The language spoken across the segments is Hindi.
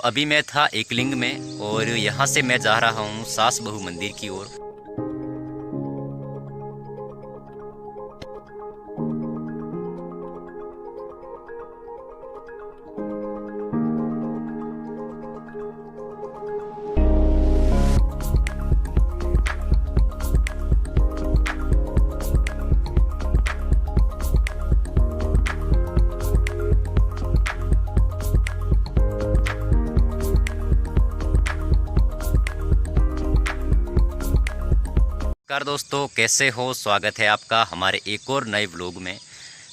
अभी मैं था एकलिंग में और यहाँ से मैं जा रहा हूँ सास बहू मंदिर की ओर। नमस्कार दोस्तों, कैसे हो? स्वागत है आपका हमारे एक और नए व्लॉग में।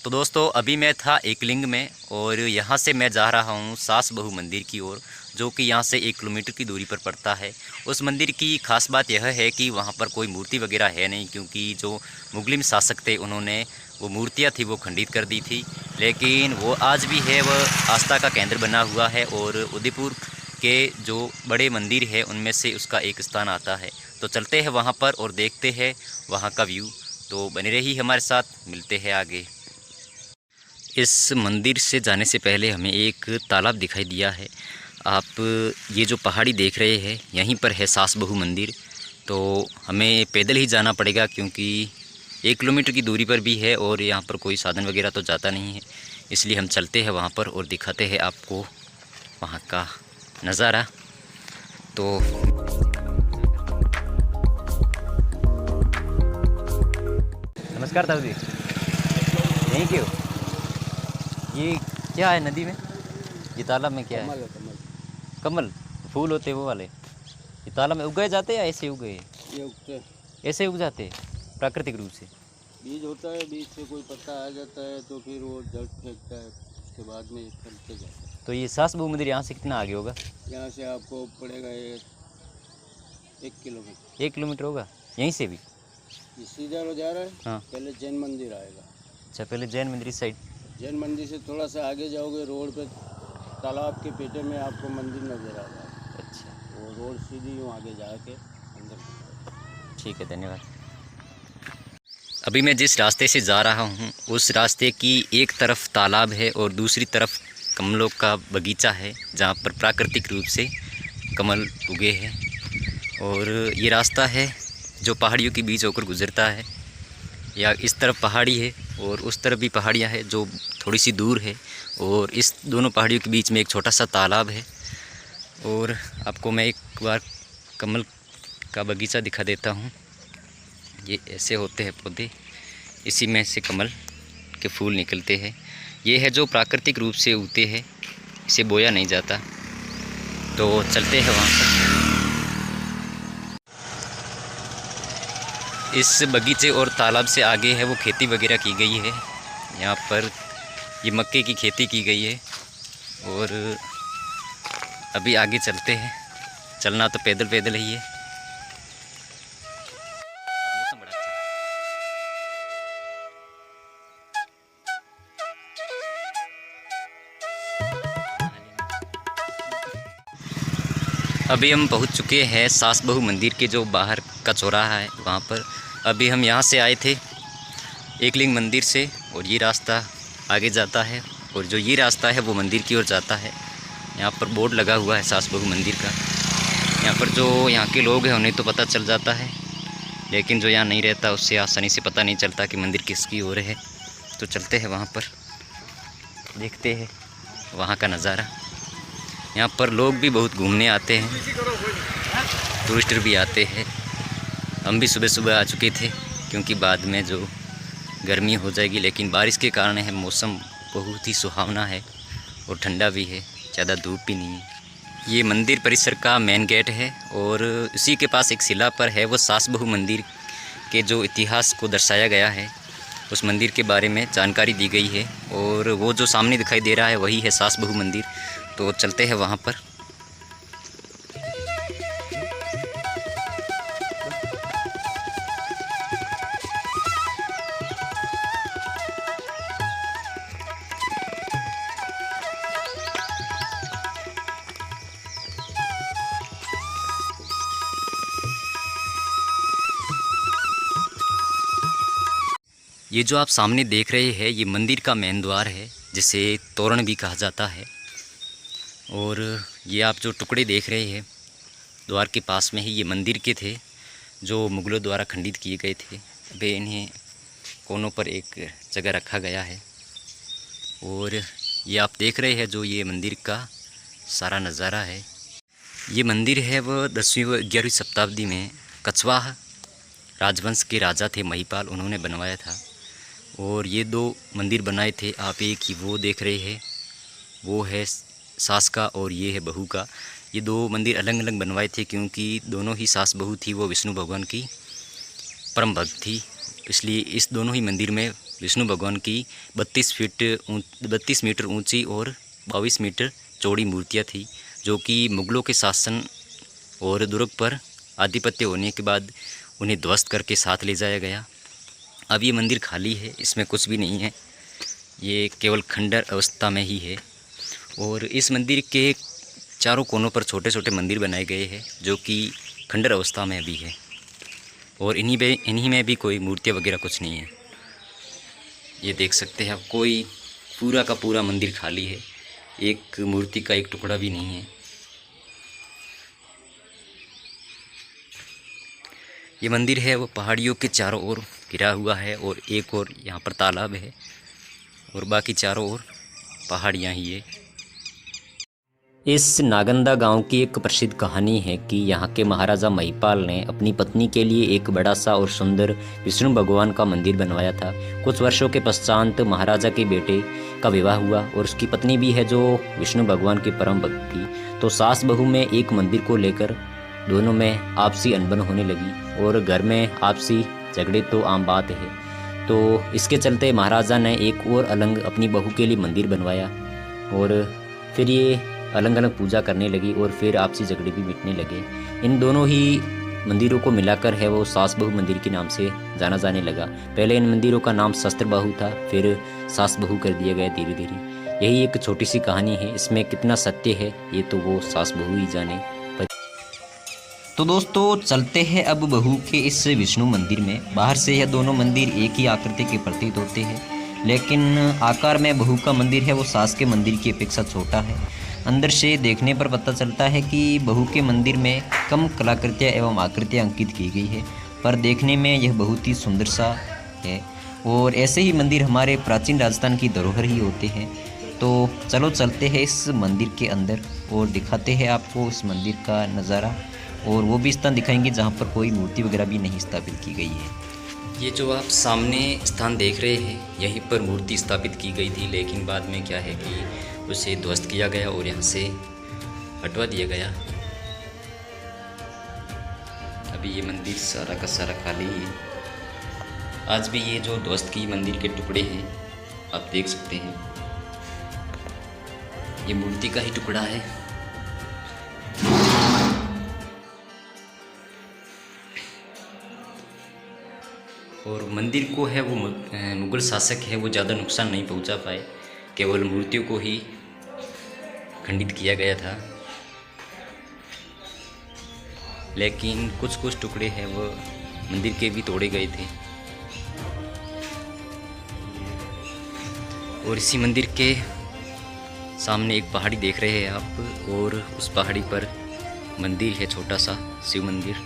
तो दोस्तों, अभी मैं था एकलिंग में और यहाँ से मैं जा रहा हूँ सास बहू मंदिर की ओर, जो कि यहाँ से 1 किलोमीटर की दूरी पर पड़ता है। उस मंदिर की खास बात यह है कि वहाँ पर कोई मूर्ति वगैरह है नहीं, क्योंकि जो मुगलिम शासक थे उन्होंने वो मूर्तियाँ थी वो खंडित कर दी थी। लेकिन वो आज भी है, वह आस्था का केंद्र बना हुआ है और उदयपुर के जो बड़े मंदिर है उनमें से उसका एक स्थान आता है। तो चलते हैं वहाँ पर और देखते हैं वहाँ का व्यू। तो बने रहिए हमारे साथ, मिलते हैं आगे। इस मंदिर से जाने से पहले हमें एक तालाब दिखाई दिया है। आप ये जो पहाड़ी देख रहे हैं, यहीं पर है सास बहू मंदिर। तो हमें पैदल ही जाना पड़ेगा, क्योंकि 1 किलोमीटर की दूरी पर भी है और यहाँ पर कोई साधन वगैरह तो जाता नहीं है। इसलिए हम चलते हैं वहाँ पर और दिखाते हैं आपको वहाँ का नज़ारा। तो नमस्कार ताऊ जी, थैंक यू। ये क्या है नदी में? ये तालाब में क्या है? कमल फूल होते हैं वो वाले। ये तालाब में उगाए जाते हैं या ऐसे उगे? ये उगते ऐसे उग जाते हैं प्राकृतिक रूप से? बीज होता है, बीज से कोई पत्ता आ जाता है तो फिर वो जड़ फेंकता है, उसके बाद में फलते जाता है। तो ये सास बहू मंदिर यहाँ से कितना आगे होगा? यहाँ से आपको पड़ेगा 1 किलोमीटर। 1 किलोमीटर होगा यहीं से भी? ये सीधा रो जा रहा है। हाँ। पहले जैन मंदिर आएगा। अच्छा, पहले जैन मंदिर इस साइड। जैन मंदिर से थोड़ा सा आगे जाओगे, रोड पे तालाब के पेटे में आपको मंदिर नज़र आ जाएगा। अच्छा, वो रोड सीधी यूँ आगे जाके अंदर। ठीक है, धन्यवाद। अभी मैं जिस रास्ते से जा रहा हूँ उस रास्ते की एक तरफ तालाब है और दूसरी तरफ कमलों का बगीचा है, जहाँ पर प्राकृतिक रूप से कमल उगे हैं। और ये रास्ता है जो पहाड़ियों के बीच होकर गुजरता है। या इस तरफ पहाड़ी है और उस तरफ भी पहाड़ियाँ हैं जो थोड़ी सी दूर है, और इस दोनों पहाड़ियों के बीच में एक छोटा सा तालाब है। और आपको मैं एक बार कमल का बगीचा दिखा देता हूँ। ये ऐसे होते हैं पौधे, इसी में से कमल के फूल निकलते हैं। ये है जो प्राकृतिक रूप से उगते हैं, इसे बोया नहीं जाता। तो चलते हैं वहाँ पर। इस बगीचे और तालाब से आगे है वो खेती वगैरह की गई है। यहाँ पर ये मक्के की खेती की गई है। और अभी आगे चलते हैं, चलना तो पैदल पैदल ही है। मौसम बड़ा अच्छा है। अभी हम पहुँच चुके हैं सास बहू मंदिर के जो बाहर का चौराहा है वहाँ पर। अभी हम यहाँ से आए थे एकलिंग मंदिर से, और ये रास्ता आगे जाता है और जो ये रास्ता है वो मंदिर की ओर जाता है। यहाँ पर बोर्ड लगा हुआ है सास बहू मंदिर का। यहाँ पर जो यहाँ के लोग हैं उन्हें तो पता चल जाता है, लेकिन जो यहाँ नहीं रहता उससे आसानी से पता नहीं चलता कि मंदिर किसकी ओर है। तो चलते हैं वहाँ पर, देखते हैं वहाँ का नज़ारा। यहाँ पर लोग भी बहुत घूमने आते हैं, टूरिस्टर भी आते हैं। हम भी सुबह सुबह आ चुके थे, क्योंकि बाद में जो गर्मी हो जाएगी, लेकिन बारिश के कारण है मौसम बहुत ही सुहावना है और ठंडा भी है, ज़्यादा धूप भी नहीं है। ये मंदिर परिसर का मेन गेट है और उसी के पास एक शिला पर है वो सास बहू मंदिर के जो इतिहास को दर्शाया गया है, उस मंदिर के बारे में जानकारी दी गई है। और वो जो सामने दिखाई दे रहा है वही है सास बहू मंदिर। तो चलते हैं वहाँ पर। ये जो आप सामने देख रहे हैं ये मंदिर का मेन द्वार है, जिसे तोरण भी कहा जाता है। और ये आप जो टुकड़े देख रहे हैं द्वार के पास में ही ये मंदिर के थे जो मुग़लों द्वारा खंडित किए गए थे। अभी इन्हें कोनों पर एक जगह रखा गया है। और ये आप देख रहे हैं जो ये मंदिर का सारा नज़ारा है। ये मंदिर है वह 10वीं व 11वीं शताब्दी में कछवाहा राजवंश के राजा थे महिपाल, उन्होंने बनवाया था। और ये 2 मंदिर बनाए थे आप, एक ही वो देख रहे हैं वो है सास का और ये है बहू का। ये 2 मंदिर अलग अलग बनवाए थे क्योंकि दोनों ही सास बहू थी वो विष्णु भगवान की परम भक्त थी, इसलिए इस दोनों ही मंदिर में विष्णु भगवान की 32 मीटर ऊंची और 22 मीटर चौड़ी मूर्तियां थी, जो कि मुग़लों के शासन और दुर्ग पर आधिपत्य होने के बाद उन्हें ध्वस्त करके साथ ले जाया गया। अब ये मंदिर खाली है, इसमें कुछ भी नहीं है, ये केवल खंडर अवस्था में ही है। और इस मंदिर के चारों कोनों पर छोटे छोटे मंदिर बनाए गए हैं जो कि खंडर अवस्था में भी है। और इन्हीं में भी कोई मूर्तियाँ वगैरह कुछ नहीं है। ये देख सकते हैं आप, कोई पूरा का पूरा मंदिर खाली है, एक मूर्ति का एक टुकड़ा भी नहीं है। ये मंदिर है वो पहाड़ियों के चारों ओर घिरा हुआ है और एक और यहाँ पर तालाब है और बाकी चारों ओर पहाड़ियाँ ही है। इस नागंदा गांव की एक प्रसिद्ध कहानी है कि यहाँ के महाराजा महिपाल ने अपनी पत्नी के लिए एक बड़ा सा और सुंदर विष्णु भगवान का मंदिर बनवाया था। कुछ वर्षों के पश्चात महाराजा के बेटे का विवाह हुआ और उसकी पत्नी भी है जो विष्णु भगवान की परम भक्त थी। तो सास बहू में एक मंदिर को लेकर दोनों में आपसी अनबन होने लगी और घर में आपसी झगड़े तो आम बात है। तो इसके चलते महाराजा ने एक और अलग अपनी बहू के लिए मंदिर बनवाया और फिर ये अलग अलग पूजा करने लगी और फिर आपसी झगड़े भी मिटने लगे। इन दोनों ही मंदिरों को मिलाकर है वो सास बहू मंदिर के नाम से जाना जाने लगा। पहले इन मंदिरों का नाम शस्त्र बहू था, फिर सास बहू कर दिया गया धीरे धीरे। यही एक छोटी सी कहानी है, इसमें कितना सत्य है ये तो वो सास बहू ही जाने। तो दोस्तों चलते हैं अब बहू के इस विष्णु मंदिर में। बाहर से यह दोनों मंदिर एक ही आकृति के प्रतीत होते हैं, लेकिन आकार में बहू का मंदिर है वो सास के मंदिर की अपेक्षा छोटा है। अंदर से देखने पर पता चलता है कि बहू के मंदिर में कम कलाकृतियाँ एवं आकृतियाँ अंकित की गई है, पर देखने में यह बहुत ही सुंदर सा है। और ऐसे ही मंदिर हमारे प्राचीन राजस्थान की धरोहर ही होते हैं। तो चलो चलते हैं इस मंदिर के अंदर और दिखाते हैं आपको इस मंदिर का नज़ारा, और वो भी स्थान दिखाएंगे जहाँ पर कोई मूर्ति वगैरह भी नहीं स्थापित की गई है। ये जो आप सामने स्थान देख रहे हैं यहीं पर मूर्ति स्थापित की गई थी, लेकिन बाद में क्या है कि उसे ध्वस्त किया गया और यहाँ से हटवा दिया गया। अभी ये मंदिर सारा का सारा खाली है। आज भी ये जो ध्वस्त की मंदिर के टुकड़े हैं आप देख सकते हैं, ये मूर्ति का ही टुकड़ा है। और मंदिर को है वो मुग़ल शासक है वो ज़्यादा नुकसान नहीं पहुंचा पाए, केवल मूर्तियों को ही खंडित किया गया था। लेकिन कुछ कुछ टुकड़े हैं वो मंदिर के भी तोड़े गए थे। और इसी मंदिर के सामने एक पहाड़ी देख रहे हैं आप, और उस पहाड़ी पर मंदिर है छोटा सा शिव मंदिर।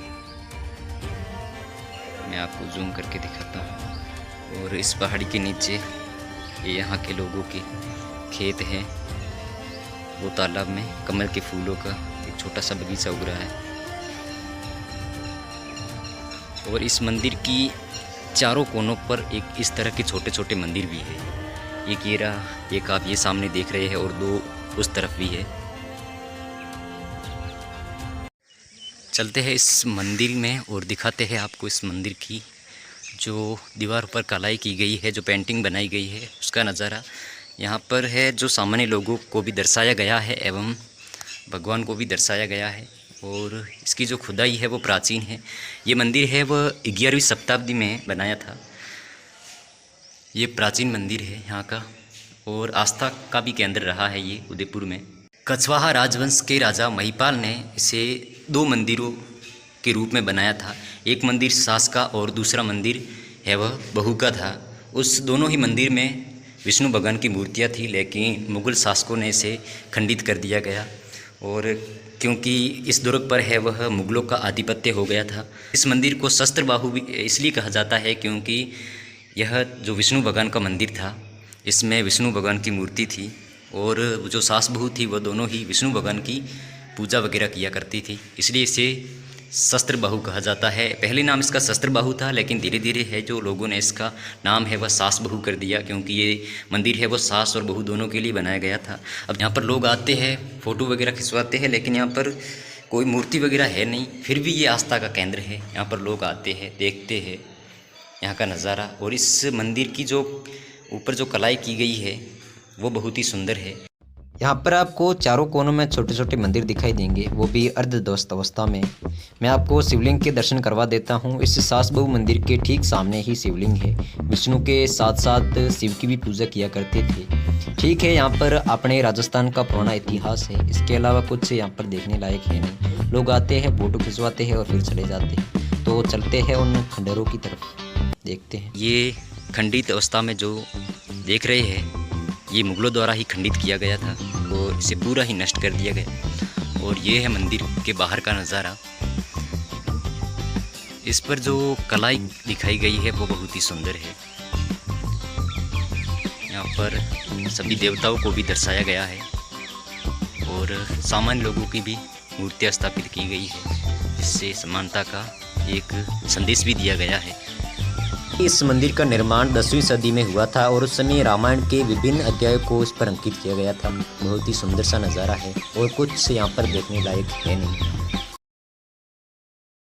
मैं आपको जूम करके दिखाता हूँ। और इस पहाड़ी के नीचे ये यहाँ के लोगों के खेत हैं, वो तालाब में कमल के फूलों का एक छोटा सा बगीचा उग रहा है। और इस मंदिर की चारों कोनों पर एक इस तरह के छोटे छोटे मंदिर भी है। एक ये रहा, एक आप ये सामने देख रहे हैं, और 2 उस तरफ भी है। चलते हैं इस मंदिर में और दिखाते हैं आपको इस मंदिर की जो दीवार पर कलाई की गई है, जो पेंटिंग बनाई गई है उसका नज़ारा यहाँ पर है, जो सामान्य लोगों को भी दर्शाया गया है एवं भगवान को भी दर्शाया गया है। और इसकी जो खुदाई है वो प्राचीन है। ये मंदिर है वह 11वीं शताब्दी में बनाया था। ये प्राचीन मंदिर है यहाँ का, और आस्था का भी केंद्र रहा है ये उदयपुर में। कछवाहा राजवंश के राजा महिपाल ने इसे 2 मंदिरों के रूप में बनाया था। एक मंदिर सास का और दूसरा मंदिर है वह बहू का था। उस दोनों ही मंदिर में विष्णु भगवान की मूर्तियाँ थी, लेकिन मुग़ल शासकों ने इसे खंडित कर दिया गया और क्योंकि इस दुर्ग पर है वह मुग़लों का आधिपत्य हो गया था। इस मंदिर को शस्त्र बाहु भी इसलिए कहा जाता है क्योंकि यह जो विष्णु भगवान का मंदिर था, इसमें विष्णु भगवान की मूर्ति थी और जो सास बहू थी वह दोनों ही विष्णु भगवान की पूजा वगैरह किया करती थी, इसलिए इसे शस्त्र बाहु कहा जाता है। पहले नाम इसका शस्त्र बाहु था, लेकिन धीरे धीरे है जो लोगों ने इसका नाम है वह सास बहू कर दिया, क्योंकि ये मंदिर है वो सास और बहू दोनों के लिए बनाया गया था। अब यहाँ पर लोग आते हैं, फ़ोटो वगैरह खिंचवाते हैं, लेकिन यहाँ पर कोई मूर्ति वगैरह है नहीं, फिर भी ये आस्था का केंद्र है। यहाँ पर लोग आते हैं, देखते हैं यहाँ का नज़ारा, और इस मंदिर की जो ऊपर जो कलाई की गई है वो बहुत ही सुंदर है। यहाँ पर आपको चारों कोनों में छोटे छोटे मंदिर दिखाई देंगे, वो भी अर्धध्वस्त अवस्था में। मैं आपको शिवलिंग के दर्शन करवा देता हूँ। इस सास बहू मंदिर के ठीक सामने ही शिवलिंग है। विष्णु के साथ साथ शिव की भी पूजा किया करते थे। ठीक है, यहाँ पर अपने राजस्थान का पुराना इतिहास है, इसके अलावा कुछ यहाँ पर देखने लायक है नहीं। लोग आते हैं, फ़ोटो खिंचवाते हैं और फिर चले जाते हैं। तो चलते हैं उन खंडरों की तरफ, देखते हैं। ये खंडित अवस्था में जो देख रहे हैं, ये मुग़लों द्वारा ही खंडित किया गया था और इसे पूरा ही नष्ट कर दिया गया। और ये है मंदिर के बाहर का नज़ारा। इस पर जो कलाई दिखाई गई है वो बहुत ही सुंदर है। यहाँ पर सभी देवताओं को भी दर्शाया गया है और सामान्य लोगों की भी मूर्तियाँ स्थापित की गई है, जिससे समानता का एक संदेश भी दिया गया है। इस मंदिर का निर्माण 10वीं सदी में हुआ था और उस समय रामायण के विभिन्न अध्यायों को इस पर अंकित किया गया था। बहुत ही सुंदर सा नज़ारा है और कुछ यहाँ पर देखने लायक है नहीं।